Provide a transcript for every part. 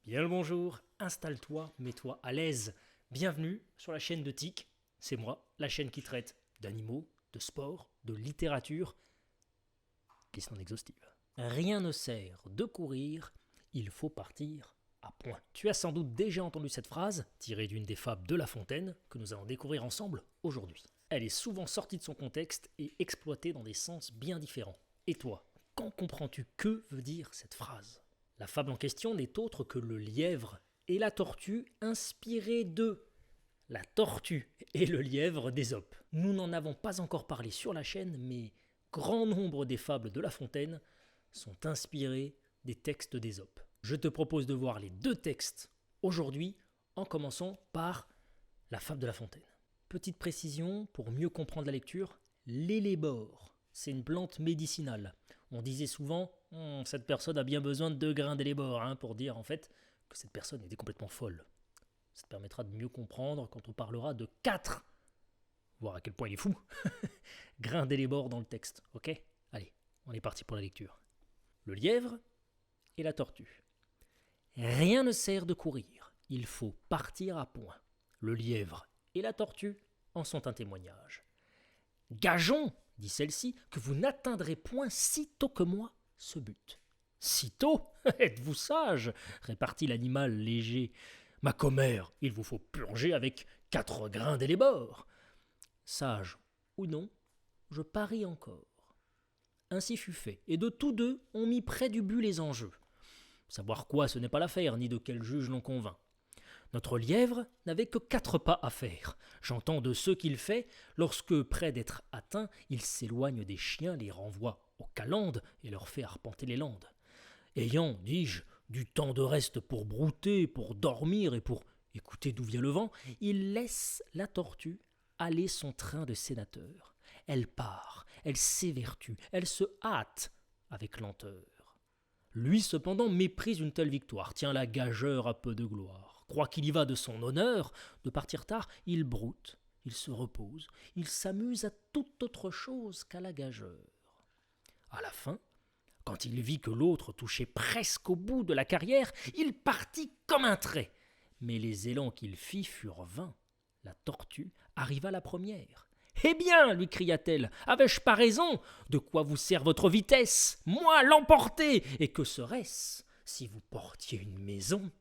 Bien le bonjour, installe-toi, mets-toi à l'aise. Bienvenue sur la chaîne de TIC. C'est moi, la chaîne qui traite d'animaux, de sport, de littérature. Liste non exhaustive. Rien ne sert de courir, il faut partir à point. Tu as sans doute déjà entendu cette phrase, tirée d'une des fables de La Fontaine, que nous allons découvrir ensemble aujourd'hui. Elle est souvent sortie de son contexte et exploitée dans des sens bien différents. Et toi, quand comprends-tu que veut dire cette phrase ? La fable en question n'est autre que le lièvre et la tortue inspirés de la tortue et le lièvre d'Ésope. Nous n'en avons pas encore parlé sur la chaîne, mais grand nombre des fables de La Fontaine sont inspirées des textes d'Ésope. Je te propose de voir les deux textes aujourd'hui, en commençant par la fable de La Fontaine. Petite précision pour mieux comprendre la lecture, l'hellébore, c'est une plante médicinale. On disait souvent cette personne a bien besoin de 2 grains d'hellébore pour dire en fait que cette personne était complètement folle. Ça te permettra de mieux comprendre quand on parlera de 4, voir à quel point il est fou, grains d'hellébore dans le texte. Ok ? Allez, on est parti pour la lecture. Le lièvre et la tortue. Rien ne sert de courir, il faut partir à point. Le lièvre et la tortue en sont un témoignage. Gageons, dit celle-ci, que vous n'atteindrez point si tôt que moi ce but. Si tôt ? Êtes-vous sage ? Répartit l'animal léger. Ma commère, il vous faut purger avec 4 grains d'hellébore. Sage ou non, je parie encore. Ainsi fut fait, et de tous deux, on mit près du but les enjeux. Savoir quoi, ce n'est pas l'affaire, ni de quel juge l'on convainc. Notre lièvre n'avait que 4 pas à faire. J'entends de ceux qu'il fait, lorsque, près d'être atteint, il s'éloigne des chiens, les renvoie aux calendes et leur fait arpenter les landes. Ayant, dis-je, du temps de reste pour brouter, pour dormir et pour écouter d'où vient le vent, il laisse la tortue aller son train de sénateur. Elle part, elle s'évertue, elle se hâte avec lenteur. Lui, cependant, méprise une telle victoire, tient la gageure à peu de gloire, croit qu'il y va de son honneur, de partir tard, il broute, il se repose, il s'amuse à toute autre chose qu'à la gageure. À la fin, quand il vit que l'autre touchait presque au bout de la carrière, il partit comme un trait. Mais les élans qu'il fit furent vains. La tortue arriva la première. « Eh bien, lui cria-t-elle, avais-je pas raison ? De quoi vous sert votre vitesse ? Moi l'emporter ! Et que serait-ce si vous portiez une maison ?»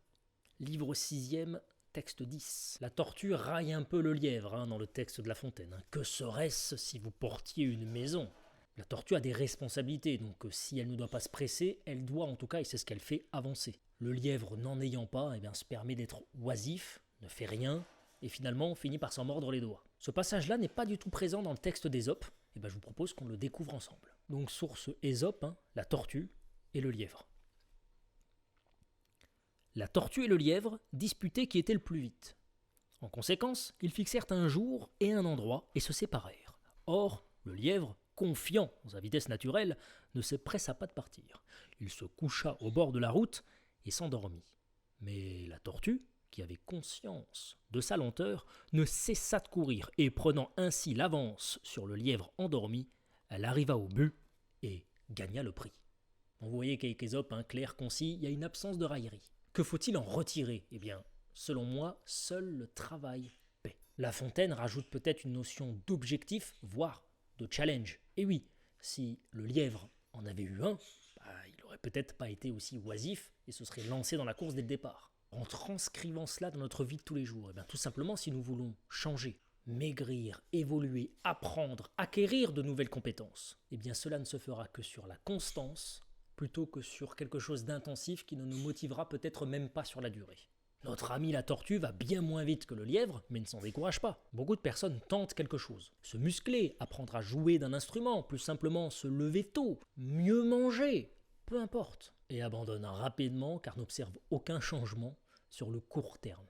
Livre 6e, texte 10. La tortue raille un peu le lièvre dans le texte de La Fontaine. Que serait-ce si vous portiez une maison ? La tortue a des responsabilités, donc si elle ne doit pas se presser, elle doit en tout cas, et c'est ce qu'elle fait, avancer. Le lièvre, n'en ayant pas, se permet d'être oisif, ne fait rien, et finalement finit par s'en mordre les doigts. Ce passage-là n'est pas du tout présent dans le texte d'Ésope, je vous propose qu'on le découvre ensemble. Donc source Ésope, la tortue et le lièvre. La tortue et le lièvre disputaient qui était le plus vite. En conséquence, ils fixèrent un jour et un endroit et se séparèrent. Or, le lièvre, confiant en sa vitesse naturelle, ne se pressa pas de partir. Il se coucha au bord de la route et s'endormit. Mais la tortue, qui avait conscience de sa lenteur, ne cessa de courir, et prenant ainsi l'avance sur le lièvre endormi, elle arriva au but et gagna le prix. Vous voyez qu'avec Ésope, clair, concis, il y a une absence de raillerie. Que faut-il en retirer ? Selon moi, seul le travail paie. La Fontaine rajoute peut-être une notion d'objectif, voire de challenge. Et oui, si le lièvre en avait eu un, il n'aurait peut-être pas été aussi oisif et se serait lancé dans la course dès le départ. En transcrivant cela dans notre vie de tous les jours, tout simplement si nous voulons changer, maigrir, évoluer, apprendre, acquérir de nouvelles compétences, cela ne se fera que sur la constance plutôt que sur quelque chose d'intensif qui ne nous motivera peut-être même pas sur la durée. Notre ami la tortue va bien moins vite que le lièvre, mais ne s'en décourage pas. Beaucoup de personnes tentent quelque chose. Se muscler, apprendre à jouer d'un instrument, plus simplement se lever tôt, mieux manger, peu importe. Et abandonnent rapidement car n'observent aucun changement sur le court terme.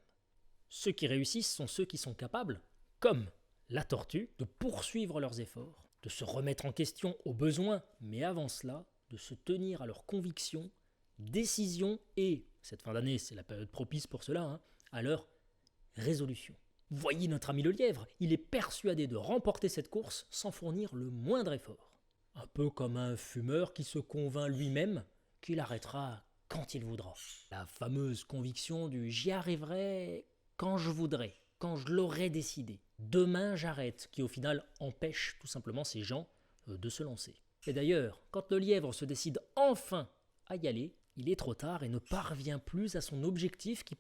Ceux qui réussissent sont ceux qui sont capables, comme la tortue, de poursuivre leurs efforts, de se remettre en question au besoin, mais avant cela, de se tenir à leurs convictions, décisions et, cette fin d'année c'est la période propice pour cela, à leur résolution. Voyez notre ami le lièvre, il est persuadé de remporter cette course sans fournir le moindre effort. Un peu comme un fumeur qui se convainc lui-même qu'il arrêtera quand il voudra. La fameuse conviction du j'y arriverai quand je voudrais, quand je l'aurai décidé. Demain j'arrête, qui au final empêche tout simplement ces gens de se lancer. Et d'ailleurs, quand le lièvre se décide enfin à y aller, il est trop tard et ne parvient plus à son objectif qui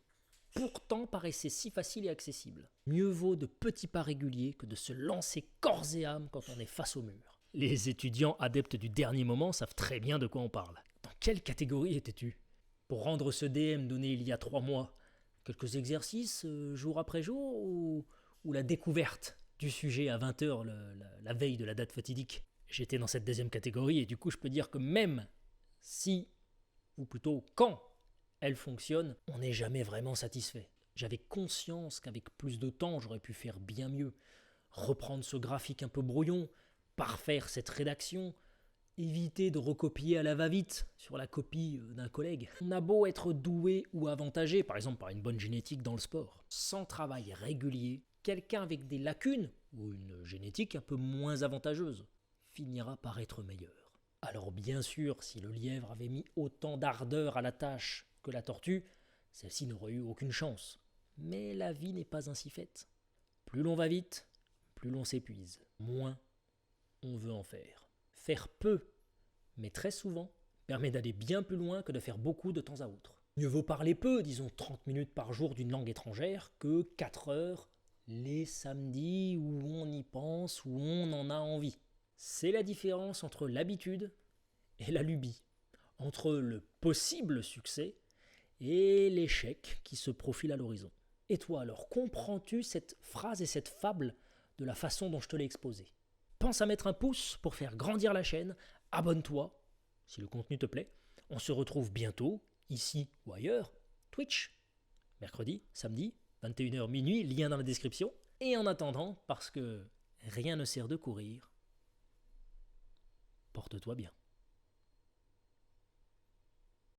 pourtant paraissait si facile et accessible. Mieux vaut de petits pas réguliers que de se lancer corps et âme quand on est face au mur. Les étudiants adeptes du dernier moment savent très bien de quoi on parle. Dans quelle catégorie étais-tu? Pour rendre ce DM donné il y a 3 mois, quelques exercices jour après jour ou la découverte du sujet à 20h la veille de la date fatidique? J'étais dans cette deuxième catégorie et du coup je peux dire que même si, ou plutôt quand, elle fonctionne, on n'est jamais vraiment satisfait. J'avais conscience qu'avec plus de temps, j'aurais pu faire bien mieux. Reprendre ce graphique un peu brouillon, parfaire cette rédaction, éviter de recopier à la va-vite sur la copie d'un collègue. On a beau être doué ou avantagé, par exemple par une bonne génétique dans le sport. Sans travail régulier, quelqu'un avec des lacunes, ou une génétique un peu moins avantageuse, finira par être meilleur. Alors bien sûr, si le lièvre avait mis autant d'ardeur à la tâche que la tortue, celle-ci n'aurait eu aucune chance. Mais la vie n'est pas ainsi faite. Plus l'on va vite, plus l'on s'épuise. Moins on veut en faire. Faire peu, mais très souvent, permet d'aller bien plus loin que de faire beaucoup de temps à autre. Mieux vaut parler peu, disons 30 minutes par jour d'une langue étrangère, que 4 heures les samedis où on y pense, où on en a envie. C'est la différence entre l'habitude et la lubie, entre le possible succès et l'échec qui se profile à l'horizon. Et toi alors, comprends-tu cette phrase et cette fable de la façon dont je te l'ai exposée? Pense à mettre un pouce pour faire grandir la chaîne, abonne-toi si le contenu te plaît. On se retrouve bientôt, ici ou ailleurs, Twitch, mercredi, samedi, 21h minuit, lien dans la description. Et en attendant, parce que rien ne sert de courir, porte-toi bien.